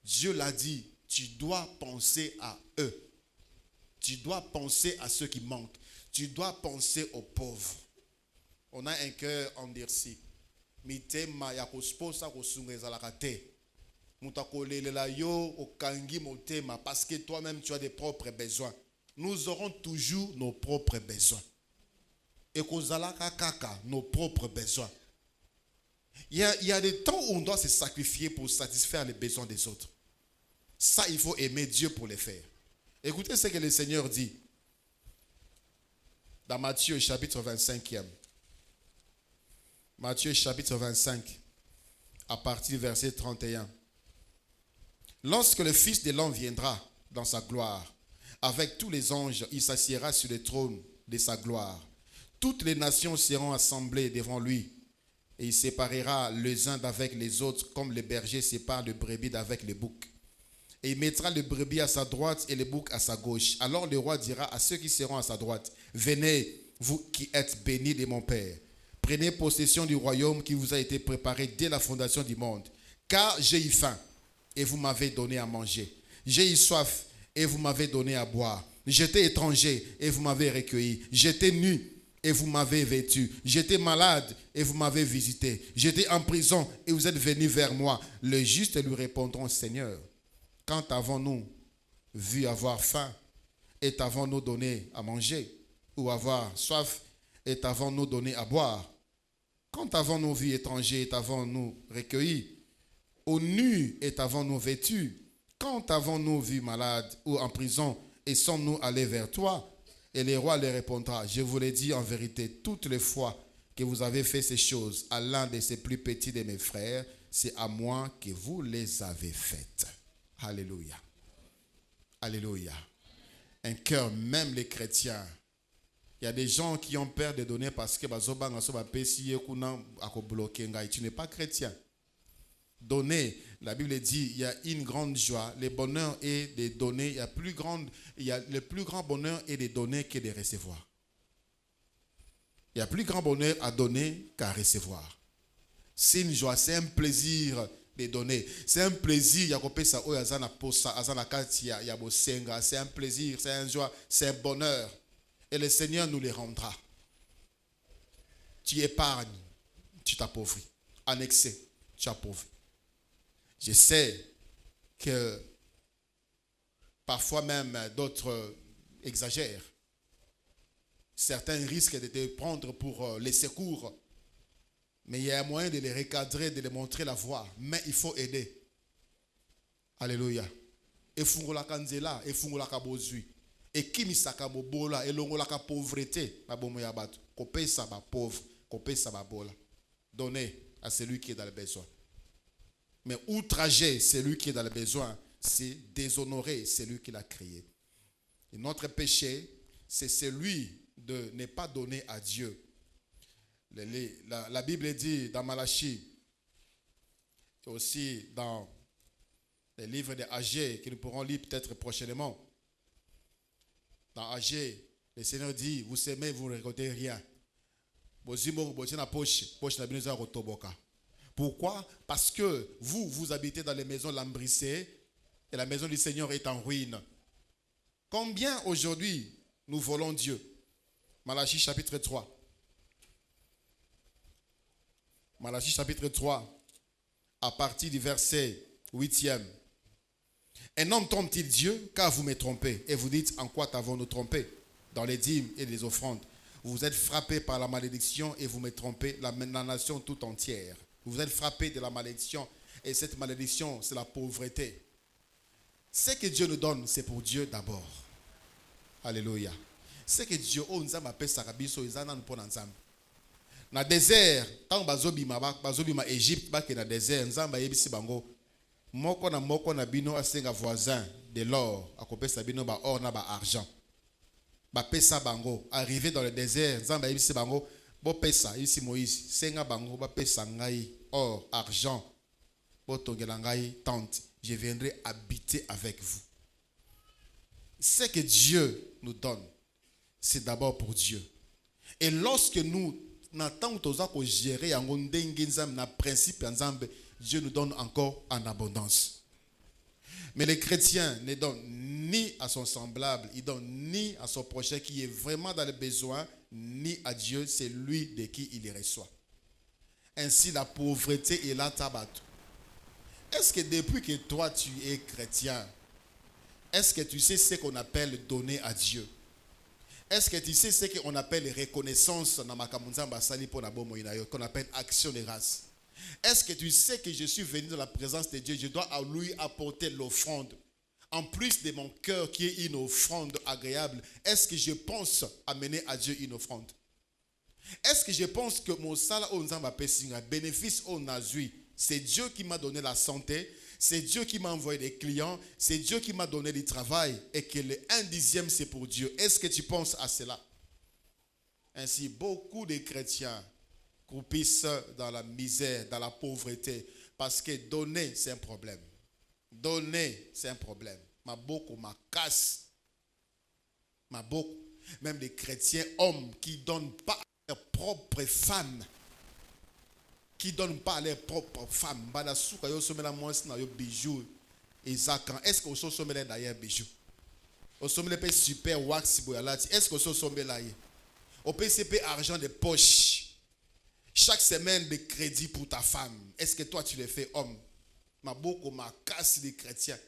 Dieu l'a dit. Tu dois penser à eux. Tu dois penser à ceux qui manquent. Tu dois penser aux pauvres. On a un cœur endurci. Mitema ya kosposa kosungeza la kate. Mutakolelela yo okangi motema parce que toi-même tu as des propres besoins. Nous aurons toujours nos propres besoins. Et kozalaka kaka nos propres besoins. Il y a des temps où on doit se sacrifier pour satisfaire les besoins des autres. Ça, il faut aimer Dieu pour le faire. Écoutez ce que le Seigneur dit dans Matthieu chapitre 25e. Matthieu chapitre 25, à partir du verset 31. Lorsque le Fils de l'homme viendra dans sa gloire, avec tous les anges, il s'assiera sur le trône de sa gloire. Toutes les nations seront assemblées devant lui. Et il séparera les uns d'avec les autres, comme le berger sépare le brebis d'avec les boucs. Et il mettra le brebis à sa droite et les boucs à sa gauche. Alors le roi dira à ceux qui seront à sa droite, venez, vous qui êtes bénis de mon Père. Prenez possession du royaume qui vous a été préparé dès la fondation du monde. Car j'ai eu faim et vous m'avez donné à manger. J'ai eu soif et vous m'avez donné à boire. J'étais étranger et vous m'avez recueilli. J'étais nu et vous m'avez vêtu. J'étais malade et vous m'avez visité. J'étais en prison et vous êtes venus vers moi. Les justes lui répondront, Seigneur, quand avons-nous vu avoir faim et t'avons-nous donné à manger? Ou avoir soif et t'avons-nous donné à boire? Quand avons-nous vu étranger et t'avons-nous recueilli? Au nu et t'avons-nous vêtu? Quand avons-nous vu malade ou en prison et sommes-nous allés vers toi? Et le roi leur répondra, je vous l'ai dit en vérité, toutes les fois que vous avez fait ces choses à l'un de ces plus petits de mes frères, c'est à moi que vous les avez faites. Alléluia. Alléluia. Un cœur, même les chrétiens. Il y a des gens qui ont peur de donner parce que tu n'es pas chrétien. Donner, la Bible dit, il y a une grande joie. Le bonheur est de donner. Le plus grand bonheur est de donner que de recevoir. Il y a plus grand bonheur à donner qu'à recevoir. C'est une joie, c'est un plaisir de donner. C'est un plaisir, c'est un plaisir, c'est une joie, c'est un bonheur. Et le Seigneur nous les rendra. Tu épargnes, tu t'appauvris. En excès, tu appauvris. Je sais que parfois même d'autres exagèrent. Certains risquent de te prendre pour les secours. Mais il y a un moyen de les recadrer, de les montrer la voie. Mais il faut aider. Alléluia. Et fungolaka nzela, et fungolaka bozui. Et kimisaka bobola, et longolaka pauvreté. Babomo yabatu. Kopesa ba pauvre, kopesa ba bola. Donnez à celui qui est dans le besoin. Mais outrager celui qui est dans le besoin, c'est déshonorer celui qui l'a créé. Et notre péché, c'est celui de ne pas donner à Dieu. La Bible dit dans Malachie, et aussi dans les livres de Agé, que nous pourrons lire peut-être prochainement. Dans Agé, le Seigneur dit, vous semez, vous ne récoltez rien. Pourquoi? Parce que vous habitez dans les maisons lambrissées et la maison du Seigneur est en ruine. Combien aujourd'hui nous volons Dieu? Malachie chapitre 3. Malachie chapitre 3, à partir du verset 8e. Un homme trompe-t-il Dieu, car vous me trompez? Et vous dites, en quoi t'avons-nous trompé? Dans les dîmes et les offrandes. Vous êtes frappés par la malédiction et vous me trompez, la nation tout entière. Vous êtes frappés de la malédiction et cette malédiction, c'est la pauvreté. Ce que Dieu nous donne, c'est pour Dieu d'abord. Alléluia. Ce que Dieu nous a appelé Sarabiso, ils en ont pour ensemble. Dans le désert, tant bazobima Égypte, dans le désert, nzamba yebisi bango moko na bino asenga voisin de l'or, akopesa bino ba or na ba argent. Ba pesa bango, arrivé dans le désert, nzamba yebisi bango bo pesa ici Moïse, senga bango ba pesa ngai or, argent. Bo tongela ngai tente, je viendrai habiter avec vous. Ce que Dieu nous donne, c'est d'abord pour Dieu. Et lorsque nous n'attendons que gérer un principe, Dieu nous donne encore en abondance. Mais les chrétiens ne donnent ni à son semblable, ils donnent ni à son prochain qui est vraiment dans le besoin, ni à Dieu, c'est lui de qui il les reçoit. Ainsi, la pauvreté est là, tabatou. Est-ce que depuis que toi tu es chrétien, est-ce que tu sais ce qu'on appelle donner à Dieu? Est-ce que tu sais ce qu'on appelle reconnaissance qu'on appelle action de grâce? Est-ce que tu sais que je suis venu dans la présence de Dieu, je dois à lui apporter l'offrande? En plus de mon cœur qui est une offrande agréable, est-ce que je pense amener à Dieu une offrande? Est-ce que je pense que mon salaire au bénéfice au Nazui, c'est Dieu qui m'a donné la santé, c'est Dieu qui m'a envoyé des clients, c'est Dieu qui m'a donné du travail et que le 1/10 c'est pour Dieu. Est-ce que tu penses à cela? Ainsi, beaucoup de chrétiens croupissent dans la misère, dans la pauvreté, parce que donner, c'est un problème. Donner, c'est un problème. Ma beaucoup, ma casse, ma beaucoup. Même les chrétiens hommes qui ne donnent pas à leurs propres femmes, qui ne donnent pas à leurs propres femmes. Est-ce que vous sommes d'ailleurs bijoux? Vous sommes super wax. Est-ce que vous sommes là? Au PCP argent de poche. Chaque semaine de crédit pour ta femme. Est-ce que toi tu le fais homme? Ma beaucoup ma casse les chrétiens.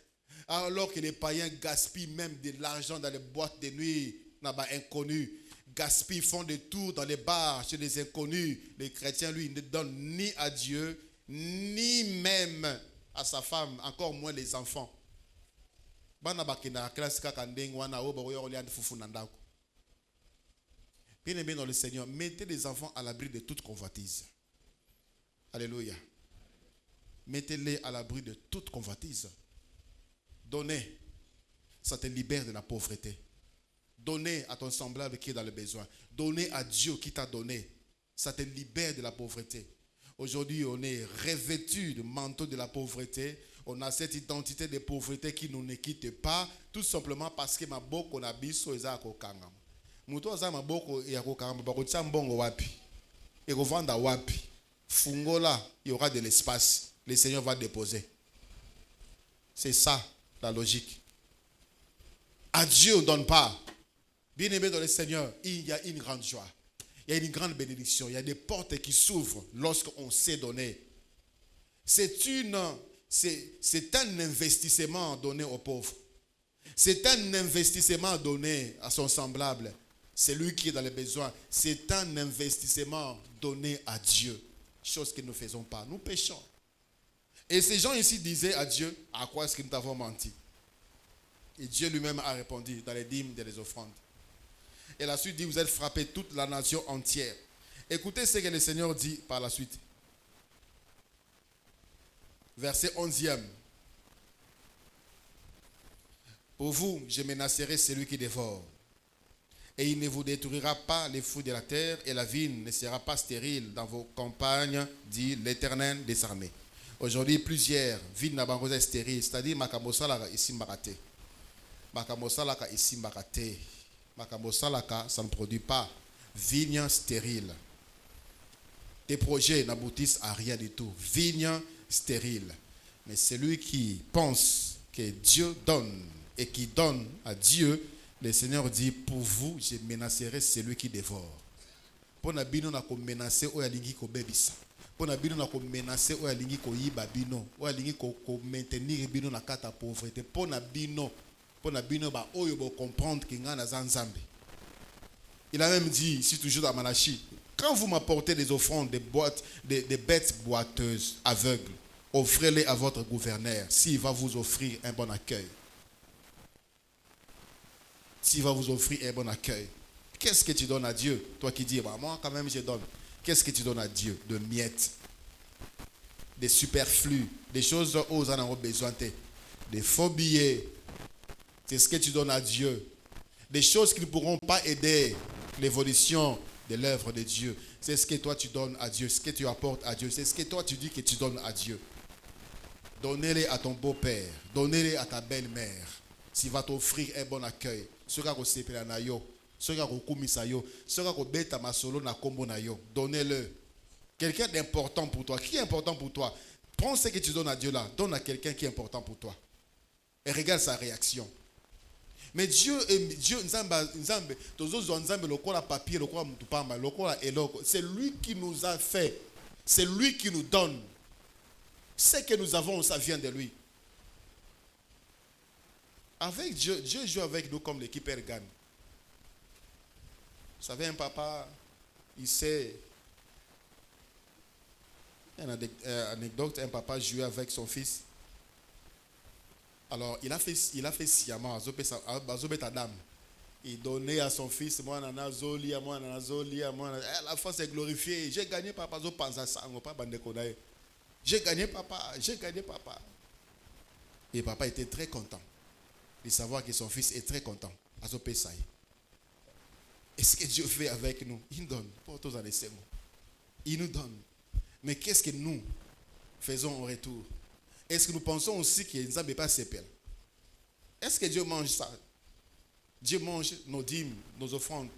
Alors que les païens gaspillent même de l'argent dans les boîtes de nuit, inconnus. Gaspillent, font des tours dans les bars chez les inconnus. Les chrétiens, lui, ne donnent ni à Dieu, ni même à sa femme, encore moins les enfants. Bien aimé dans le Seigneur, mettez les enfants à l'abri de toute convoitise. Alléluia. Mettez-les à l'abri de toute convoitise. Donnez, ça te libère de la pauvreté. Donnez à ton semblable qui est dans le besoin. Donnez à Dieu qui t'a donné. Ça te libère de la pauvreté. Aujourd'hui, on est revêtu du manteau de la pauvreté. On a cette identité de pauvreté qui nous ne quitte pas. Tout simplement parce que ma boko na biso eza kokanga. Muto aza maboko ya kokamba bakotia mbongo wapi? Et revendre wapi? Fungola, il y aura de l'espace. Le Seigneur va déposer. C'est ça la logique. À Dieu, on ne donne pas. Bien aimé dans le Seigneur, il y a une grande joie. Il y a une grande bénédiction. Il y a des portes qui s'ouvrent lorsqu'on sait donner. C'est un investissement donné aux pauvres. C'est un investissement donné à son semblable. C'est lui qui est dans les besoins. C'est un investissement donné à Dieu. Chose que nous ne faisons pas. Nous péchons. Et ces gens ici disaient à Dieu, à quoi est-ce que nous t'avons menti? Et Dieu lui-même a répondu dans les dîmes et les offrandes. Et la suite dit, vous êtes frappés toute la nation entière. Écoutez ce que le Seigneur dit par la suite. Verset 11e. Pour vous, je menacerai celui qui dévore. Et il ne vous détruira pas les fruits de la terre, et la vigne ne sera pas stérile dans vos campagnes, dit l'Éternel des armées. Aujourd'hui, plusieurs vignes n'ont stériles, c'est-à-dire Makamosalaka ici Mbarate. Makamosalaka ici Mbarate. Makamosalaka, ça ne produit pas. Vigne stérile. Tes projets n'aboutissent à rien du tout. Vigne stérile. Mais celui qui pense que Dieu donne et qui donne à Dieu, le Seigneur dit, pour vous, je menacerai celui qui dévore. Pour na bino na ko menacer o yalingi ko bebisa. Pour na bino na ko menacer o yalingi ko yiba bino, o yalingi ko maintenir bino na kata pauvreté. Pour na bino ba oyo bo comprendre que ngana zanzambe. Il a même dit ici toujours dans Malachi, quand vous m'apportez des offrandes, des bêtes boiteuses, aveugles, offrez-les à votre gouverneur, s'il va vous offrir un bon accueil. S'il va vous offrir un bon accueil. Qu'est-ce que tu donnes à Dieu? Toi qui dis, bah, moi quand même je donne. Qu'est-ce que tu donnes à Dieu? De miettes, des superflus, des choses aux en ont besoin, des faux billets. C'est ce que tu donnes à Dieu. Des choses qui ne pourront pas aider l'évolution de l'œuvre de Dieu. C'est ce que toi tu donnes à Dieu, ce que tu apportes à Dieu. C'est ce que toi tu dis que tu donnes à Dieu. Donnez-les à ton beau-père, donnez-les à ta belle-mère. S'il va t'offrir un bon accueil. Donnez-le. Quelqu'un d'important pour toi. Qui est important pour toi? Prends ce que tu donnes à Dieu là. Donne à quelqu'un qui est important pour toi. Et regarde sa réaction. Mais Dieu, c'est lui qui nous a fait. C'est lui qui nous donne. Ce que nous avons, ça vient de lui. Avec Dieu, Dieu joue avec nous comme l'équipe Ergan. Vous savez, un papa, il sait. Une anecdote, un papa jouait avec son fils. Alors, il a fait sciemment, il donnait à son fils, moi, la fois c'est glorifié. J'ai gagné, papa, j'ai gagné, papa. Et papa était très content de savoir que son fils est très content. Et ce que Dieu fait avec nous, il nous donne. Il nous donne. Mais qu'est-ce que nous faisons en retour? Est-ce que nous pensons aussi que nous n'avons pas ses pelles? Est-ce que Dieu mange ça? Dieu mange nos dîmes, nos offrandes.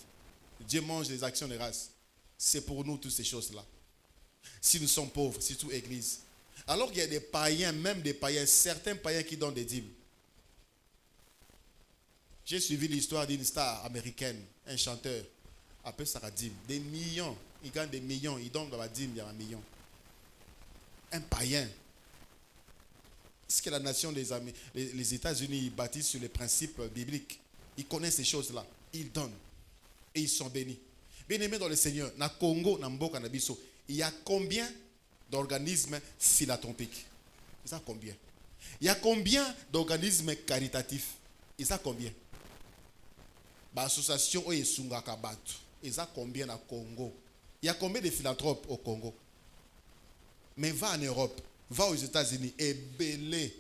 Dieu mange les actions de grâce. C'est pour nous toutes ces choses-là. Si nous sommes pauvres, surtout Église. Alors qu'il y a des païens, même des païens, certains païens qui donnent des dîmes. J'ai suivi l'histoire d'une star américaine, un chanteur, appelé Sarah Dîme. Des millions, il gagne des millions, il donne dans la dîme, il y a un million. Un païen. Est-ce que la nation les États-Unis bâtissent sur les principes bibliques? Ils connaissent ces choses-là. Ils donnent. Et ils sont bénis. Bien-aimés dans le Seigneur, na Congo, na Mboka, na Biso, il y a combien d'organismes philanthropiques? Il y a combien? Il y a combien d'organismes caritatifs? Il y a combien? L'association Oyesunga Kabatu. Il y a combien na Congo? Il y a combien de philanthropes au Congo? Mais va en Europe, va aux États-Unis, et belé.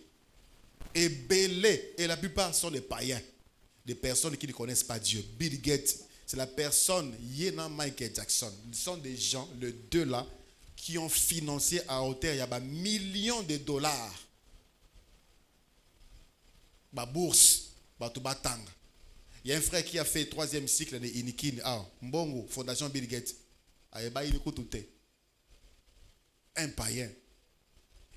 Et la plupart sont des païens. Des personnes qui ne connaissent pas Dieu. Bill Gates, c'est la personne, Yena Michael Jackson. Ce sont des gens, les deux là, qui ont financé à hauteur, il y a des millions de dollars. La bourse, Batubatanga. Il y a un frère qui a fait 3e cycle de Inikin. Mbongo, Fondation Bill Gates. Un païen.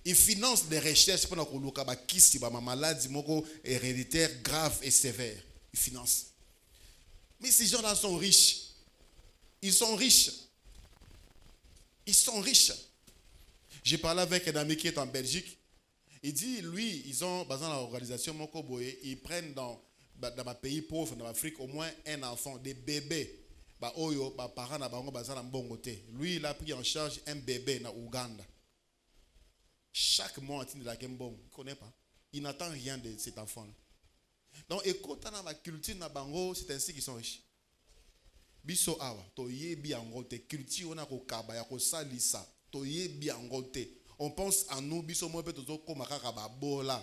Il finance des recherches pendant qu'on a une maladie héréditaire grave et sévère. Il finance. Mais ces gens-là sont riches. Ils sont riches. Ils sont riches. J'ai parlé avec un ami qui est en Belgique. Il dit, lui, ils ont, dans l'organisation Mokoboye, ils prennent dans ma pays pauvre, dans l'Afrique, au moins un enfant, des bébés. Lui, il a pris en charge un bébé dans Ouganda. Chaque mois, il ne connaît pas. Il n'attend rien de cet enfant-là. Donc, écoute, dans la culture, c'est ainsi qu'ils sont riches. Biso awa, toye biangote, culture, on a kokaba, ya kosalisa, toye biangote. On pense à nous, biso mo pe tozo komakaka babola.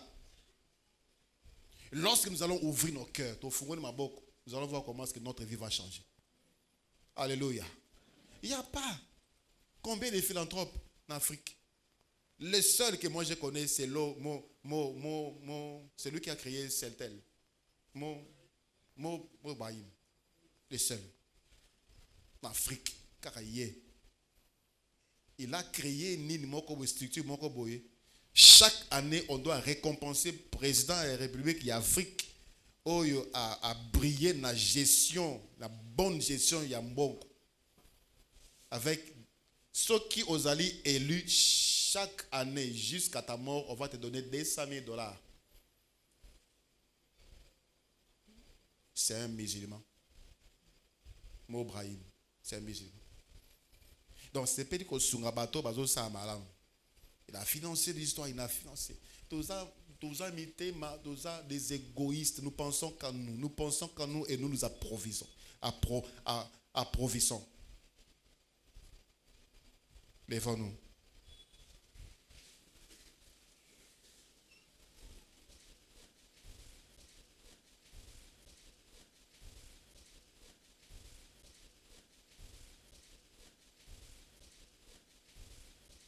Lorsque nous allons ouvrir nos cœurs, nous allons voir comment est-ce que notre vie va changer. Alléluia. Il n'y a pas combien de philanthropes en Afrique. Le seul que moi je connais, c'est celui qui a créé Celtel. Le seul. En Afrique. Il a créé une structure. Chaque année, on doit récompenser le président de la République d'Afrique a brillé dans la gestion, la bonne gestion de Yambongo. Avec ceux qui ont allés élus chaque année jusqu'à ta mort, on va te donner $200 000. C'est un musulman. Mobrahim, c'est un musulman. Donc, c'est pas dit que Sungabato, il a financé l'histoire, il a financé. Tous des égoïstes, nous pensons qu'à nous et nous nous approvisons. Approvisons. Lèvons-nous.